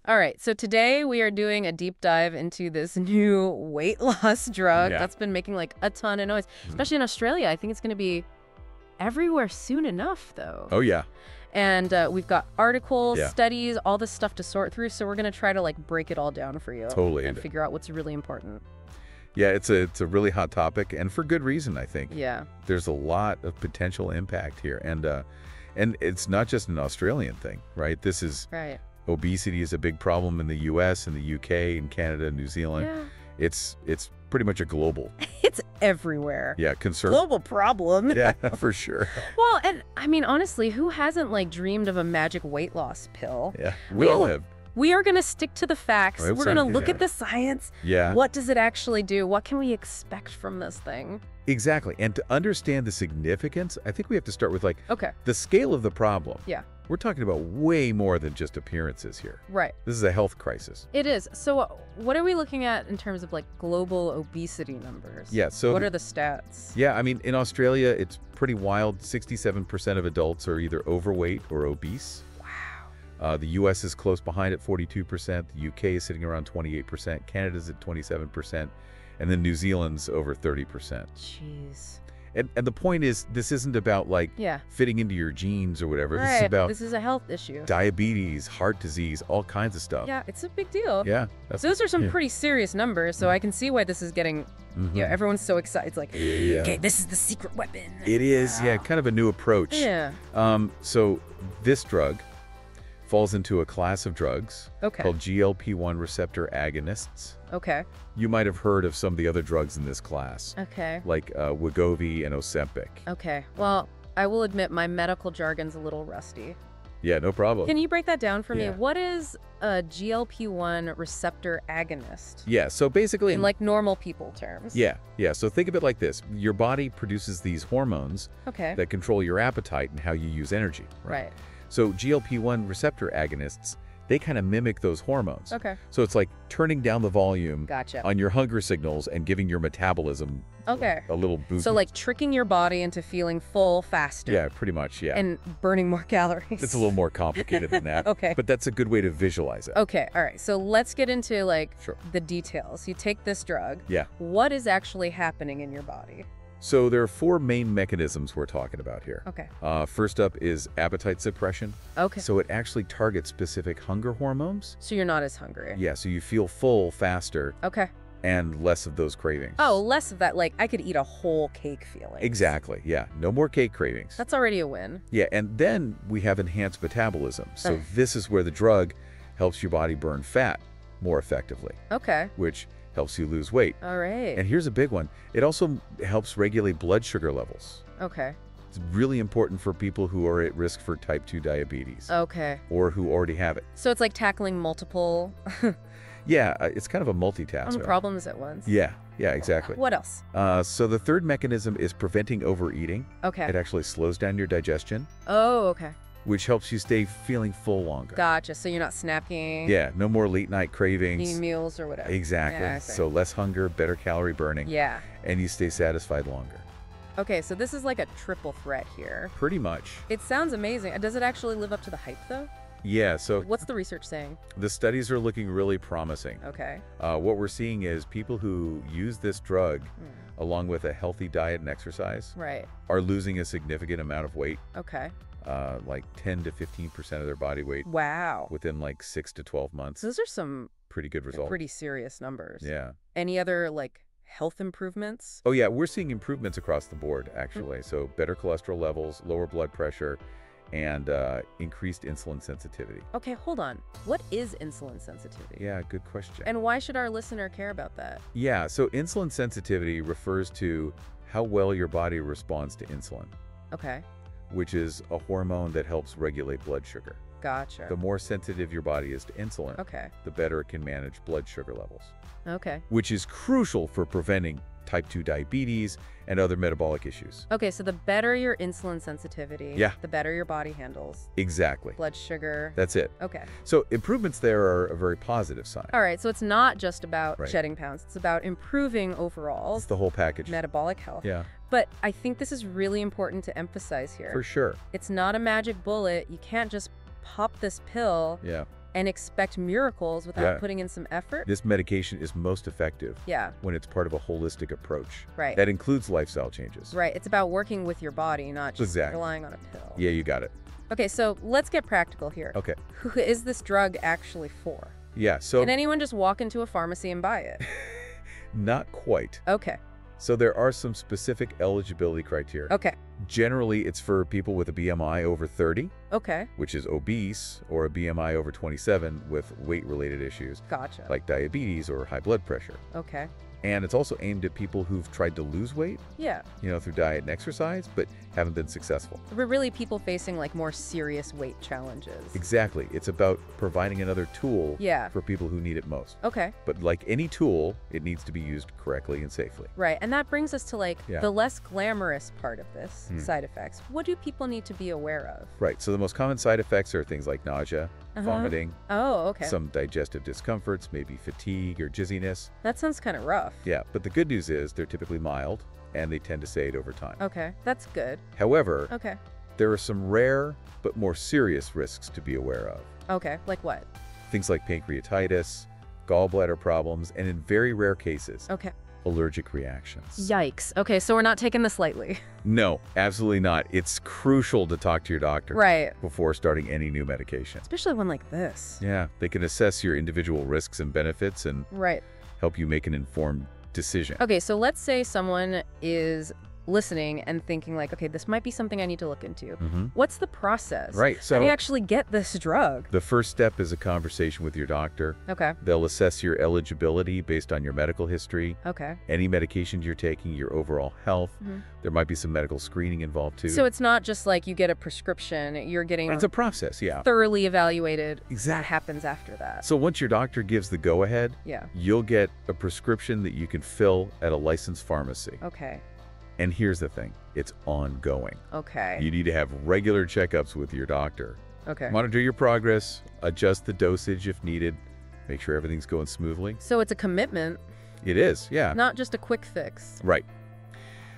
All right, so today we are doing a deep dive into this new weight loss drug that's been making like a ton of noise, especially in Australia. I think it's going to be everywhere soon enough, though. Oh, yeah. And we've got articles, studies, all this stuff to sort through. So we're going to try to like break it all down for you. Totally. And figure out what's really important. Yeah, it's a really hot topic, and for good reason, I think. Yeah. There's a lot of potential impact here. And it's not just an Australian thing, right? This is obesity is a big problem in the US and the UK and Canada, New Zealand. Yeah. It's pretty much a global. It's everywhere. Yeah, concern. Global problem. Yeah, for sure. Well, and I mean, honestly, who hasn't like dreamed of a magic weight loss pill? Yeah, we all have. We are going to stick to the facts. We're going to look at the science. Yeah. What does it actually do? What can we expect from this thing? Exactly. And to understand the significance, I think we have to start with like the scale of the problem. Yeah. We're talking about way more than just appearances here. Right. This is a health crisis. It is. So what are we looking at in terms of like global obesity numbers? Yeah. So what are the stats? Yeah. I mean, in Australia, it's pretty wild. 67% of adults are either overweight or obese. The U.S. is close behind at 42%. The U.K. is sitting around 28%. Canada's at 27%. And then New Zealand's over 30%. Jeez. And the point is, this isn't about like fitting into your genes or whatever. Right. This is about this is a health issue. Diabetes, heart disease, all kinds of stuff. Yeah, it's a big deal. Yeah. Those are some pretty serious numbers, so I can see why this is getting, you know, everyone's so excited. It's like, okay, this is the secret weapon. It is, kind of a new approach. Yeah. So this drug falls into a class of drugs called GLP-1 receptor agonists. Okay. You might have heard of some of the other drugs in this class. Okay. Like Wegovy and Ozempic. Okay. Well, I will admit my medical jargon's a little rusty. Yeah, no problem. Can you break that down for me? What is a GLP-1 receptor agonist? Yeah, so basically in like normal people terms. Yeah. So think of it like this. Your body produces these hormones that control your appetite and how you use energy. Right. So GLP-1 receptor agonists, they kind of mimic those hormones. Okay. So it's like turning down the volume on your hunger signals and giving your metabolism a little boost. So like tricking your body into feeling full faster. Yeah, pretty much, And burning more calories. It's a little more complicated than that. But that's a good way to visualize it. Okay, all right. So let's get into like the details. You take this drug. Yeah. What is actually happening in your body? So there are four main mechanisms we're talking about here. Okay. First up is appetite suppression. Okay. So it actually targets specific hunger hormones. So you're not as hungry. Yeah, so you feel full faster. Okay. And less of those cravings. Oh, less of that, like I could eat a whole cake feeling. Exactly, yeah. No more cake cravings. That's already a win. Yeah, and then we have enhanced metabolism. So this is where the drug helps your body burn fat more effectively. Okay. Which helps you lose weight. All right. And here's a big one. It also helps regulate blood sugar levels. Okay. It's really important for people who are at risk for type 2 diabetes. Okay. Or who already have it. So it's like tackling multiple... Yeah, it's kind of a multitasker. Problems at once. Yeah, exactly. What else? So the third mechanism is preventing overeating. Okay. It actually slows down your digestion. Oh, okay. Which helps you stay feeling full longer. Gotcha. So you're not snacking. Yeah, no more late night cravings. Eating meals or whatever. Exactly. Yeah, so less hunger, better calorie burning. Yeah. And you stay satisfied longer. Okay, so this is like a triple threat here. Pretty much. It sounds amazing. Does it actually live up to the hype, though? Yeah, so... What's the research saying? The studies are looking really promising. Okay. What we're seeing is people who use this drug, along with a healthy diet and exercise, are losing a significant amount of weight. Okay. Like 10 to 15% of their body weight. Wow. Within like 6 to 12 months. Those are some... pretty good results. Pretty serious numbers. Yeah. Any other, like, health improvements? Oh, yeah. We're seeing improvements across the board, actually. So better cholesterol levels, lower blood pressure, and increased insulin sensitivity. Okay, hold on. What is insulin sensitivity? Yeah, good question. And why should our listener care about that? Yeah, so insulin sensitivity refers to how well your body responds to insulin. Okay. Which is a hormone that helps regulate blood sugar. Gotcha. The more sensitive your body is to insulin, the better it can manage blood sugar levels. Okay. Which is crucial for preventing type 2 diabetes and other metabolic issues. Okay, so the better your insulin sensitivity, the better your body handles. Exactly. Blood sugar. That's it. Okay. So improvements there are a very positive sign. All right, so it's not just about shedding pounds. It's about improving overall. It's the whole package. Metabolic health. Yeah. But I think this is really important to emphasize here. For sure. It's not a magic bullet. You can't just pop this pill and expect miracles without putting in some effort? This medication is most effective Yeah. when it's part of a holistic approach. Right. That includes lifestyle changes. Right. It's about working with your body, not just Exactly. relying on a pill. Yeah, you got it. Okay, so let's get practical here. Okay. Who is this drug actually for? Yeah, so Can anyone just walk into a pharmacy and buy it? not quite. Okay. So there are some specific eligibility criteria. Okay. Generally, it's for people with a BMI over 30, Okay. which is obese, or a BMI over 27 with weight-related issues, Gotcha. like diabetes or high blood pressure. Okay. And it's also aimed at people who've tried to lose weight, Yeah. through diet and exercise, but haven't been successful. We're really people facing like more serious weight challenges. Exactly. It's about providing another tool Yeah. for people who need it most. Okay. But like any tool, it needs to be used correctly and safely. Right. And that brings us to like Yeah. the less glamorous part of this, side effects. What do people need to be aware of? Right. So the most common side effects are things like nausea, vomiting, Oh, okay. some digestive discomforts, maybe fatigue or dizziness. That sounds kind of rough. Yeah, but the good news is they're typically mild and they tend to fade over time. Okay. That's good. However, Okay. there are some rare but more serious risks to be aware of. Okay. Like what? Things like pancreatitis, gallbladder problems, and in very rare cases, Okay. allergic reactions. Yikes. Okay. So we're not taking this lightly. No, absolutely not. It's crucial to talk to your doctor Right. before starting any new medication. Especially one like this. Yeah, they can assess your individual risks and benefits and Right. help you make an informed decision. Okay, so let's say someone is listening and thinking like, okay, this might be something I need to look into. What's the process? Right, How so do you actually get this drug? the first step is a conversation with your doctor. Okay. They'll assess your eligibility based on your medical history, Okay. any medications you're taking, your overall health. There might be some medical screening involved too. So it's not just like you get a prescription, you're getting It's a process, yeah. thoroughly evaluated. Exactly. What happens after that? So once your doctor gives the go-ahead, Yeah. you'll get a prescription that you can fill at a licensed pharmacy. Okay. And here's the thing, it's ongoing. Okay. You need to have regular checkups with your doctor. Okay. Monitor your progress, adjust the dosage if needed, make sure everything's going smoothly. So it's a commitment, It is, yeah. not just a quick fix. Right.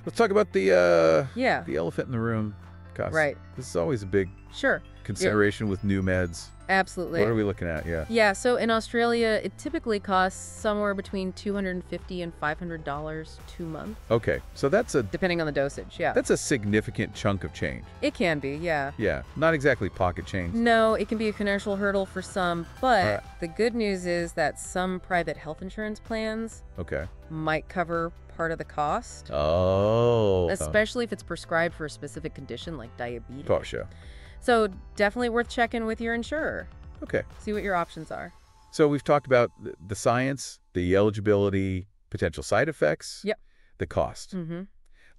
Let's talk about the Yeah. elephant in the room, costs. Right. This is always a big Sure. consideration with new meds. Absolutely. What are we looking at? Yeah. Yeah, so in Australia, it typically costs somewhere between $250 and $500 2 months, Okay, so that's a depending on the dosage. Yeah. that's a significant chunk of change. It can be, yeah. Yeah, not exactly pocket change. No, it can be a financial hurdle for some, but Alright. the good news is that some private health insurance plans Okay. might cover part of the cost, Oh. especially if it's prescribed for a specific condition like diabetes. Gotcha. So definitely worth checking with your insurer. Okay. See what your options are. So we've talked about the science, the eligibility, potential side effects, Yep. the cost. Mm-hmm.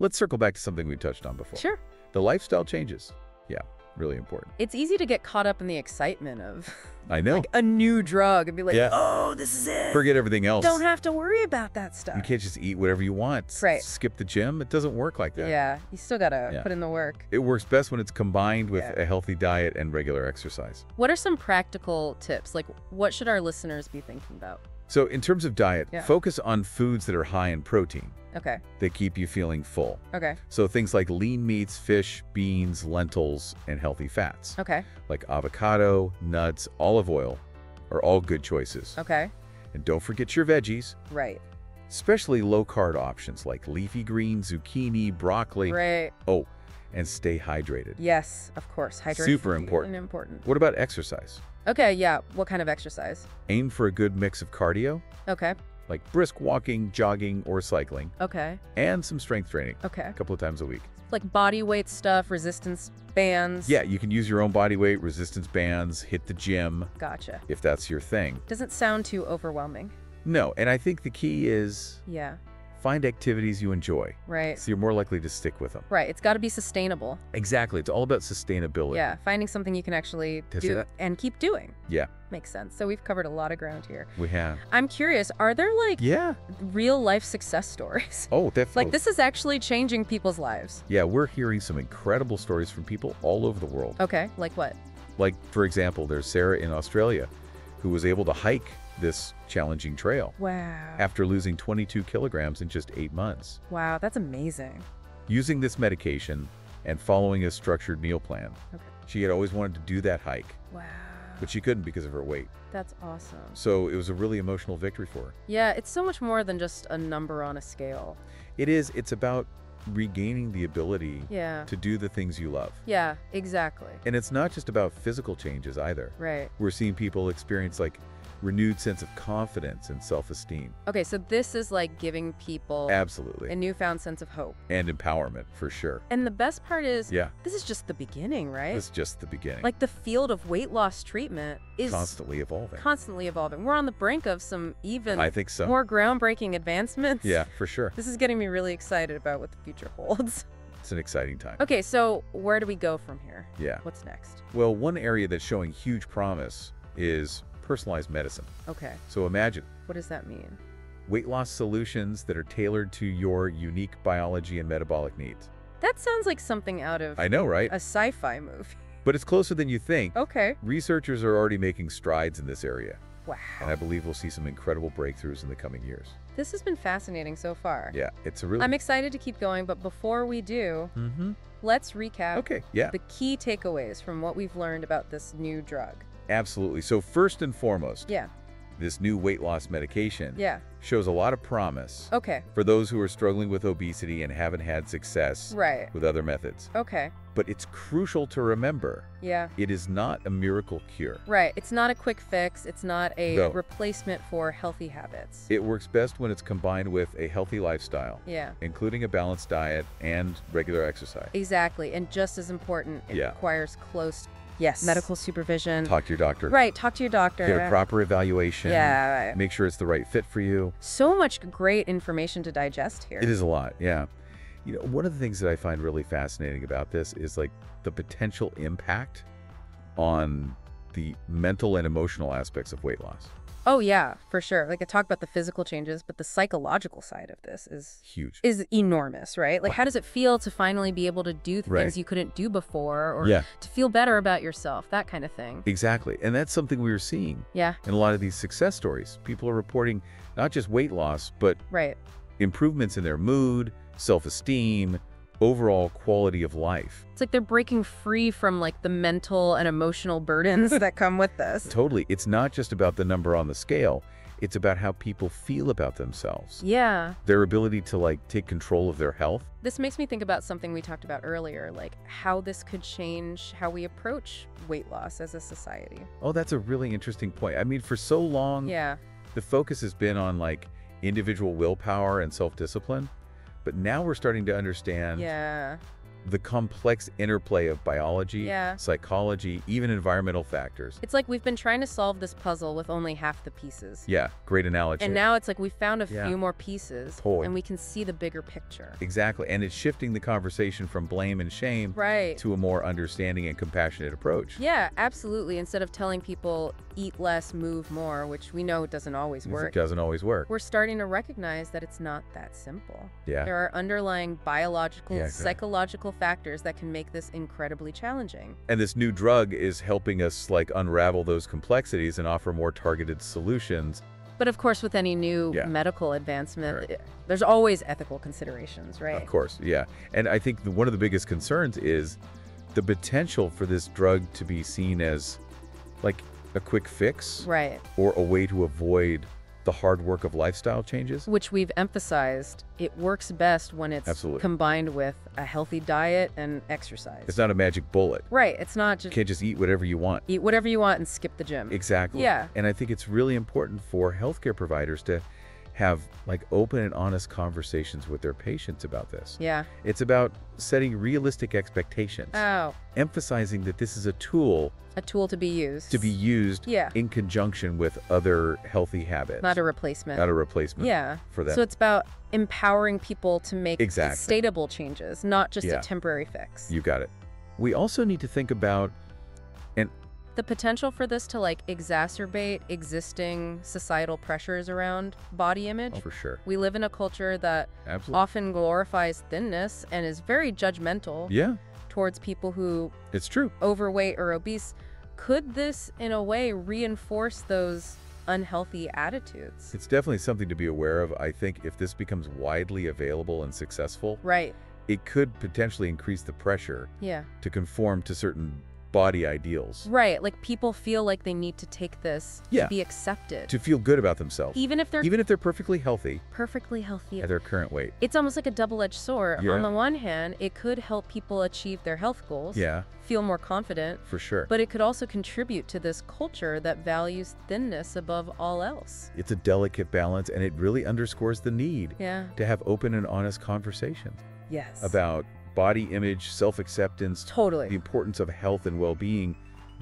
Let's circle back to something we touched on before. Sure. The lifestyle changes. Yeah, really important. It's easy to get caught up in the excitement of I know. like a new drug and be like, Yeah. oh, this is it. Forget everything else. Don't have to worry about that stuff. You can't just eat whatever you want. Right. Skip the gym. It doesn't work like that. Yeah, you still gotta Yeah. put in the work. It works best when it's combined with Yeah. a healthy diet and regular exercise. What are some practical tips? Like, what should our listeners be thinking about? So in terms of diet, Yeah. focus on foods that are high in protein. Okay. They keep you feeling full. Okay. So things like lean meats, fish, beans, lentils, and healthy fats. Okay. Like avocado, nuts, olive oil are all good choices. Okay. And don't forget your veggies, Right. especially low-carb options like leafy greens, zucchini, broccoli. Right. Oh, and stay hydrated. Yes, of course. Hydration. Super important. Important. What about exercise? Okay. Yeah. What kind of exercise? Aim for a good mix of cardio, Okay. like brisk walking, jogging, or cycling, Okay. and some strength training Okay. a couple of times a week. Like body weight stuff, resistance bands. Yeah, you can use your own body weight, resistance bands, hit the gym, Gotcha. if that's your thing. Doesn't sound too overwhelming. No, and I think the key is Yeah. find activities you enjoy, Right. so you're more likely to stick with them. Right. It's got to be sustainable. Exactly. It's all about sustainability. Yeah. Finding something you can actually That's do it. and keep doing. Yeah, Makes sense. So we've covered a lot of ground here. we have. I'm curious, are there like Yeah. real life success stories? Oh, definitely. Like this is actually changing people's lives. Yeah, we're hearing some incredible stories from people all over the world. Okay. Like what? Like, for example, there's Sarah in Australia who was able to hike this challenging trail Wow. after losing 22 kilograms in just 8 months. Wow. That's amazing. Using this medication and following a structured meal plan. Okay. She had always wanted to do that hike. Wow. but she couldn't because of her weight. That's awesome. So it was a really emotional victory for her. Yeah, it's so much more than just a number on a scale. It is. It's about regaining the ability to do the things you love. Yeah, exactly. And it's not just about physical changes either. Right. We're seeing people experience like renewed sense of confidence and self-esteem. Okay, so this is like giving people Absolutely. a newfound sense of hope. And empowerment, for sure. And the best part is, this is just the beginning, right? This is just the beginning. Like the field of weight loss treatment is constantly evolving. Constantly evolving. We're on the brink of some even I think so. more groundbreaking advancements. Yeah, for sure. This is getting me really excited about what the future holds. It's an exciting time. Okay, so where do we go from here? Yeah. What's next? Well, one area that's showing huge promise is personalized medicine. Okay. So imagine What does that mean? weight loss solutions that are tailored to your unique biology and metabolic needs. That sounds like something out of I know, right? a sci-fi movie. But it's closer than you think. Okay. Researchers are already making strides in this area. Wow. And I believe we'll see some incredible breakthroughs in the coming years. This has been fascinating so far. Yeah, it's a really... I'm excited to keep going, but before we do, let's recap Okay, yeah. the key takeaways from what we've learned about this new drug. Absolutely. So first and foremost, Yeah. this new weight loss medication Yeah. shows a lot of promise Okay. for those who are struggling with obesity and haven't had success Right. with other methods. Okay. But it's crucial to remember, Yeah. it is not a miracle cure. Right. It's not a quick fix. It's not a No. replacement for healthy habits. It works best when it's combined with a healthy lifestyle, Yeah. including a balanced diet and regular exercise. Exactly. And just as important, it requires close medical supervision. Talk to your doctor. Right. Talk to your doctor. Get a proper evaluation. Yeah. Right. Make sure it's the right fit for you. So much great information to digest here. It is a lot, yeah. You know, one of the things that I find really fascinating about this is like the potential impact on the mental and emotional aspects of weight loss. Oh, yeah, for sure. Like I talked about the physical changes, but the psychological side of this is huge. Is enormous, right? Like how does it feel to finally be able to do things you couldn't do before or to feel better about yourself, that kind of thing. Exactly. And that's something we were seeing in a lot of these success stories. People are reporting not just weight loss, but improvements in their mood, self-esteem, overall quality of life. It's like they're breaking free from like the mental and emotional burdens that come with this. Totally. It's not just about the number on the scale. It's about how people feel about themselves. Yeah. Their ability to like take control of their health. This makes me think about something we talked about earlier, like how this could change how we approach weight loss as a society. Oh, that's a really interesting point. I mean, for so long, the focus has been on like individual willpower and self-discipline. But now we're starting to understand the complex interplay of biology, psychology, even environmental factors. It's like we've been trying to solve this puzzle with only half the pieces. Yeah, great analogy. And now it's like we found a few more pieces and we can see the bigger picture. Exactly. And it's shifting the conversation from blame and shame to a more understanding and compassionate approach. Yeah, absolutely. Instead of telling people eat less, move more, which we know doesn't always work. It doesn't always work. We're starting to recognize that it's not that simple. Yeah. There are underlying biological, psychological factors that can make this incredibly challenging. And this new drug is helping us like unravel those complexities and offer more targeted solutions. But of course, with any new medical advancement, there's always ethical considerations, right? Of course, yeah. And I think one of the biggest concerns is the potential for this drug to be seen as like a quick fix, or a way to avoid the hard work of lifestyle changes. Which we've emphasized, it works best when it's combined with a healthy diet and exercise. It's not a magic bullet. Right, it's not just... You can't just eat whatever you want. Eat whatever you want and skip the gym. Exactly. Yeah. And I think it's really important for healthcare providers to have like open and honest conversations with their patients about this. Yeah. It's about setting realistic expectations. Oh. Emphasizing that this is a tool. A tool to be used. To be used in conjunction with other healthy habits. Not a replacement. Not a replacement. Yeah. For that. So it's about empowering people to make sustainable changes, not just a temporary fix. You got it. We also need to think about the potential for this to like exacerbate existing societal pressures around body image. Oh, for sure. We live in a culture that often glorifies thinness and is very judgmental towards people who overweight or obese. Could this in a way reinforce those unhealthy attitudes? It's definitely something to be aware of. I think if this becomes widely available and successful, it could potentially increase the pressure to conform to certain body ideals. Right, like people feel like they need to take this to be accepted. To feel good about themselves. Even if they're perfectly healthy. Perfectly healthy. At their current weight. It's almost like a double-edged sword. On the one hand, it could help people achieve their health goals. Yeah. Feel more confident. For sure. But it could also contribute to this culture that values thinness above all else. It's a delicate balance, and it really underscores the need to have open and honest conversations. Yes. About body image, self-acceptance. Totally. The importance of health and well-being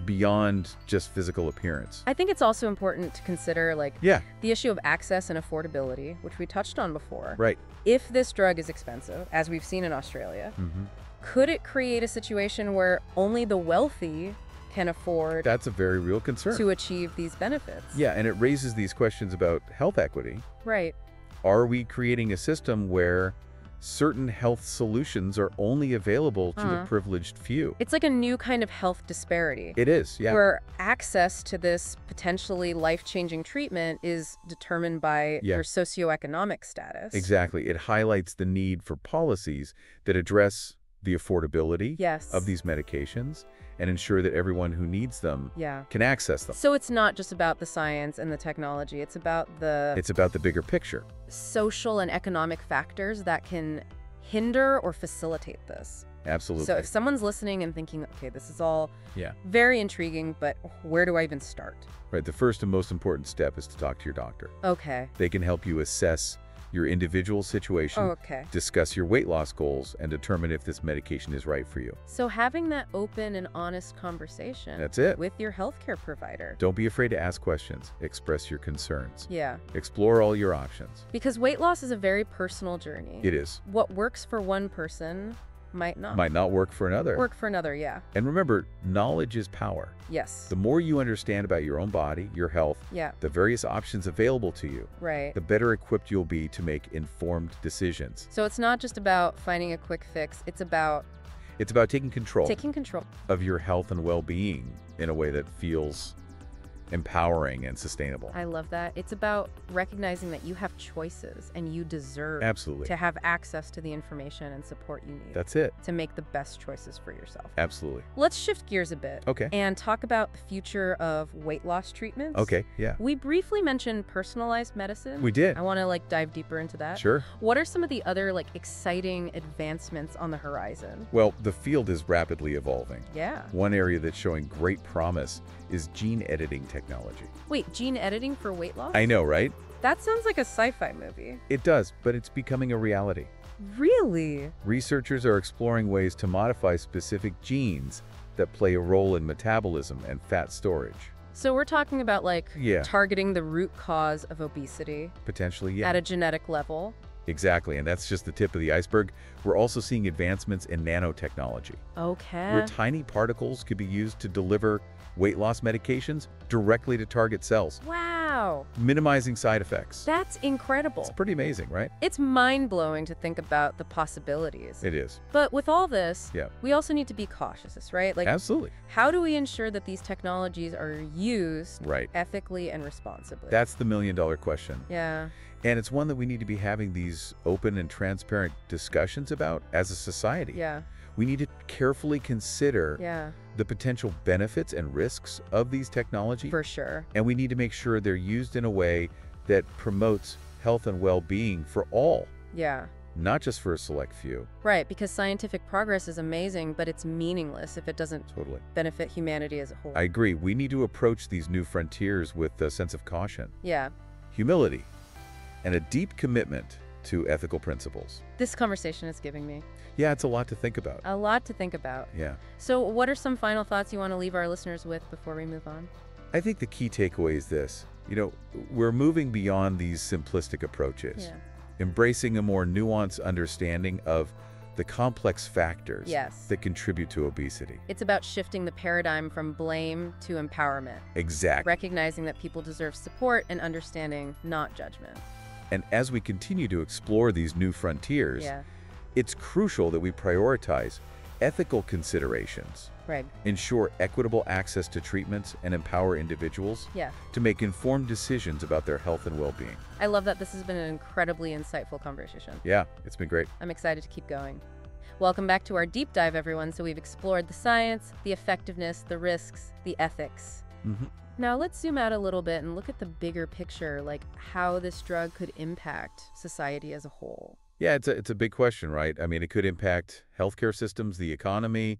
beyond just physical appearance. I think it's also important to consider, like, the issue of access and affordability, which we touched on before. Right. If this drug is expensive, as we've seen in Australia, could it create a situation where only the wealthy can afford That's a very real concern. To achieve these benefits? Yeah, and it raises these questions about health equity. Right. Are we creating a system where certain health solutions are only available to the privileged few? It's like a new kind of health disparity. It is, yeah. Where access to this potentially life-changing treatment is determined by your socioeconomic status. Exactly. It highlights the need for policies that address the affordability of these medications and ensure that everyone who needs them can access them. So it's not just about the science and the technology. It's about the bigger picture. Social and economic factors that can hinder or facilitate this. Absolutely. So if someone's listening and thinking, okay, this is all very intriguing, but where do I even start? Right. The first and most important step is to talk to your doctor. Okay. They can help you assess your individual situation, discuss your weight loss goals, and determine if this medication is right for you. So having that open and honest conversation with your healthcare provider. Don't be afraid to ask questions. Express your concerns. Yeah. Explore all your options. Because weight loss is a very personal journey. It is. What works for one person might not work for another. Yeah. And remember, knowledge is power. Yes. The more you understand about your own body, your health, the various options available to you, the better equipped you'll be to make informed decisions. So it's not just about finding a quick fix. It's about taking control of your health and well-being in a way that feels empowering and sustainable. I love that. It's about recognizing that you have choices and you deserve to have access to the information and support you need. That's it. To make the best choices for yourself. Absolutely. Let's shift gears a bit. Okay. And talk about the future of weight loss treatments. Okay, yeah. We briefly mentioned personalized medicine. We did. I want to dive deeper into that. Sure. What are some of the other exciting advancements on the horizon? Well, the field is rapidly evolving. Yeah. One area that's showing great promise is gene editing technology. Wait, gene editing for weight loss? I know, right? That sounds like a sci-fi movie. It does, but it's becoming a reality. Really? Researchers are exploring ways to modify specific genes that play a role in metabolism and fat storage. So we're talking about targeting the root cause of obesity. Potentially, yeah. At a genetic level. Exactly, and that's just the tip of the iceberg. We're also seeing advancements in nanotechnology. Okay. Where tiny particles could be used to deliver weight loss medications directly to target cells. Wow. Minimizing side effects. That's incredible. It's pretty amazing, right? It's mind-blowing to think about the possibilities. It is. But with all this, we also need to be cautious, right? Absolutely. How do we ensure that these technologies are used ethically and responsibly? That's the million-dollar question. Yeah. And it's one that we need to be having these open and transparent discussions about as a society. Yeah. We need to carefully consider the potential benefits and risks of these technologies. For sure. And we need to make sure they're used in a way that promotes health and well-being for all. Yeah. Not just for a select few. Right, because scientific progress is amazing, but it's meaningless if it doesn't benefit humanity as a whole. I agree. We need to approach these new frontiers with a sense of caution. Yeah. Humility. And a deep commitment to ethical principles. This conversation is giving me. Yeah, it's a lot to think about. A lot to think about. Yeah. So what are some final thoughts you want to leave our listeners with before we move on? I think the key takeaway is this. We're moving beyond these simplistic approaches. Yeah. Embracing a more nuanced understanding of the complex factors that contribute to obesity. It's about shifting the paradigm from blame to empowerment. Exactly. Recognizing that people deserve support and understanding, not judgment. And as we continue to explore these new frontiers, it's crucial that we prioritize ethical considerations, ensure equitable access to treatments, and empower individuals to make informed decisions about their health and well-being. I love that. This has been an incredibly insightful conversation. Yeah, it's been great. I'm excited to keep going. Welcome back to our deep dive, everyone. So we've explored the science, the effectiveness, the risks, the ethics. Now let's zoom out a little bit and look at the bigger picture, like how this drug could impact society as a whole. Yeah, it's a big question, right? I mean, it could impact healthcare systems, the economy,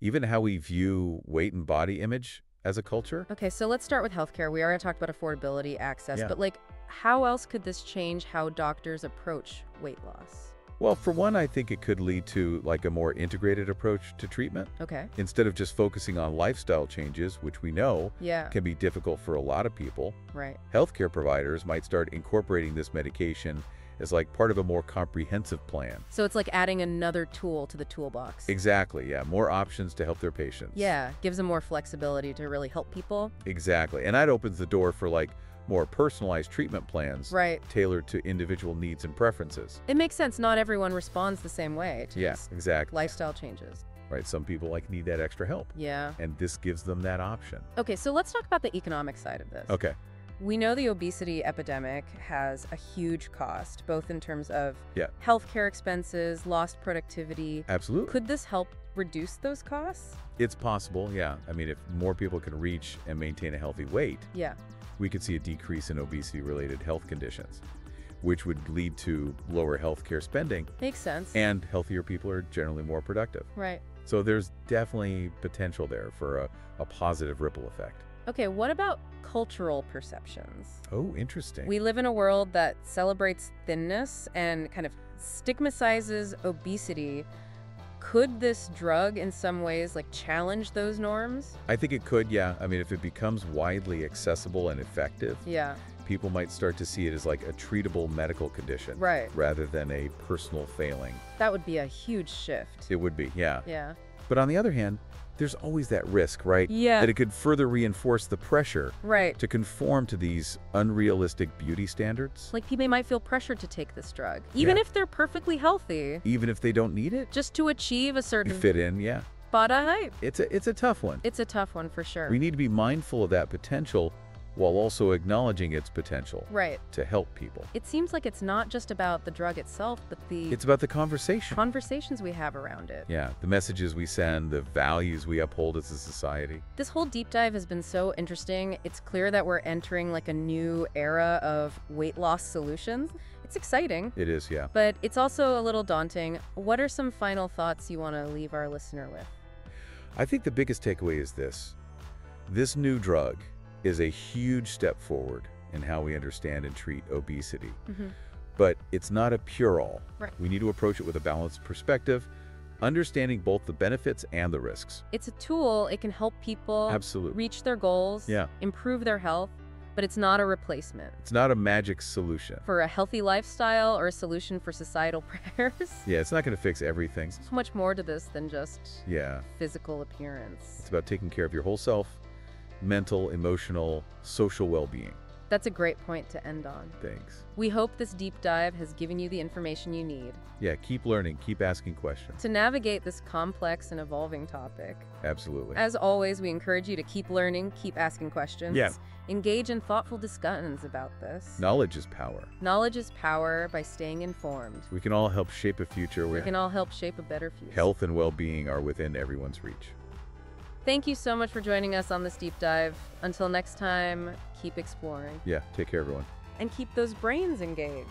even how we view weight and body image as a culture. Okay, so let's start with healthcare. We already talked about affordability, access, but like, how else could this change how doctors approach weight loss? Well, for one, I think it could lead to like a more integrated approach to treatment. Okay. Instead of just focusing on lifestyle changes, which we know can be difficult for a lot of people. Right. Healthcare providers might start incorporating this medication as like part of a more comprehensive plan. So it's like adding another tool to the toolbox. Exactly, yeah. More options to help their patients. Yeah, gives them more flexibility to really help people. Exactly. And that opens the door for like more personalized treatment plans tailored to individual needs and preferences. It makes sense. Not everyone responds the same way to exactly. lifestyle changes. Right, some people like need that extra help. Yeah. And this gives them that option. Okay, so let's talk about the economic side of this. Okay. We know the obesity epidemic has a huge cost, both in terms of healthcare expenses, lost productivity. Absolutely. Could this help reduce those costs? It's possible, yeah. I mean, if more people can reach and maintain a healthy weight, we could see a decrease in obesity-related health conditions, which would lead to lower healthcare spending. Makes sense. And healthier people are generally more productive. Right. So there's definitely potential there for a positive ripple effect. Okay, what about cultural perceptions? Oh, interesting. We live in a world that celebrates thinness and kind of stigmatizes obesity. Could this drug in some ways like challenge those norms? I think it could, yeah. I mean, if it becomes widely accessible and effective, people might start to see it as like a treatable medical condition rather than a personal failing. That would be a huge shift. It would be, yeah. Yeah. But on the other hand, there's always that risk, right? Yeah. That it could further reinforce the pressure to conform to these unrealistic beauty standards. Like people might feel pressured to take this drug, even if they're perfectly healthy. Even if they don't need it? Just to achieve a certain fit in, body height. It's a tough one. It's a tough one for sure. We need to be mindful of that potential while also acknowledging its potential to help people. It seems like it's not just about the drug itself, but it's about the conversations we have around it. Yeah, the messages we send, the values we uphold as a society. This whole deep dive has been so interesting. It's clear that we're entering like a new era of weight loss solutions. It's exciting. It is, yeah. But it's also a little daunting. What are some final thoughts you want to leave our listener with? I think the biggest takeaway is this. This new drug is a huge step forward in how we understand and treat obesity. But it's not a cure-all. We need to approach it with a balanced perspective, understanding both the benefits and the risks. It's a tool. It can help people reach their goals, improve their health, but it's not a replacement. It's not a magic solution. For a healthy lifestyle or a solution for societal pressures. Yeah, it's not going to fix everything. There's so much more to this than just physical appearance. It's about taking care of your whole self, mental, emotional, social well-being. That's a great point to end on. Thanks. We hope this deep dive has given you the information you need. Yeah, keep learning, keep asking questions. To navigate this complex and evolving topic. Absolutely. As always, we encourage you to keep learning, keep asking questions. Engage in thoughtful discussions about this. Knowledge is power. Knowledge is power by staying informed. We can all help shape a future where we can all help shape a better future. Health and well-being are within everyone's reach. Thank you so much for joining us on this deep dive. Until next time, keep exploring. Yeah, take care, everyone. And keep those brains engaged.